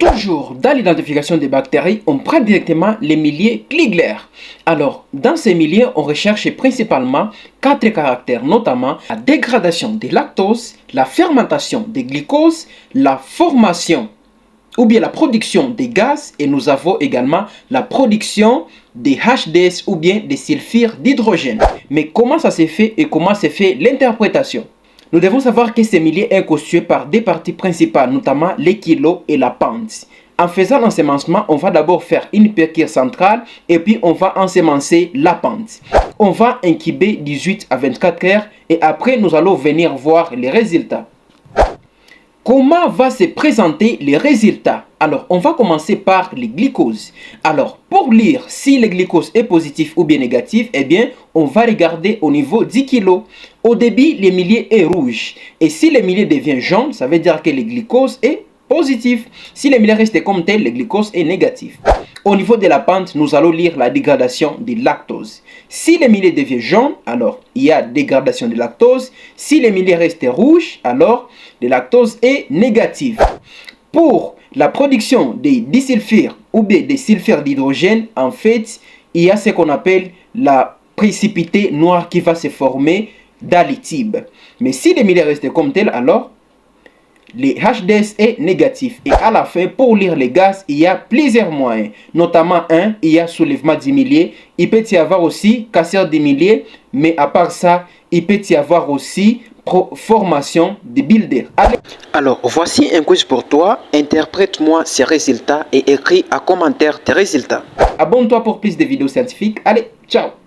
Toujours dans l'identification des bactéries, on prend directement les milieux Kliegler. Alors, dans ces milieux, on recherche principalement 4 caractères, notamment la dégradation des lactoses, la fermentation des glucoses, la formation ou bien la production des gaz, et nous avons également la production des HDS ou bien des sulfures d'hydrogène. Mais comment ça s'est fait et comment s'est fait l'interprétation? Nous devons savoir que ces milieux sont constitués par deux parties principales, notamment les kilos et la pente. En faisant l'ensemencement, on va d'abord faire une piqûre centrale et puis on va ensemencer la pente. On va incuber 18 à 24 heures et après nous allons venir voir les résultats. Comment va se présenter les résultats? Alors, on va commencer par les glucoses. Alors, pour lire si le glucose est positif ou bien négatif, eh bien, on va regarder au niveau 10 kg. Au début, le milieu est rouge. Et si le milieu devient jaune, ça veut dire que le glucose est positif. Si le milieu reste comme tel, le glucose est négatif. Au niveau de la pente, nous allons lire la dégradation de lactose. Si le milieu devient jaune, alors il y a dégradation de lactose. Si le milieu reste rouge, alors le lactose est négatif. Pour la production des disulfures ou bien des sulfures d'hydrogène, en fait, il y a ce qu'on appelle la précipité noire qui va se former dans les tubes. Mais si le milieu reste comme tel, alors le HDS est négatif. Et à la fin, pour lire les gaz, il y a plusieurs moyens. Notamment il y a soulèvement du milieu. Il peut y avoir aussi casseur du milieu. Mais à part ça, il peut y avoir aussi formation de builder. Alors, voici un quiz pour toi. Interprète-moi ces résultats et écris en commentaire tes résultats. Abonne-toi pour plus de vidéos scientifiques. Allez, ciao!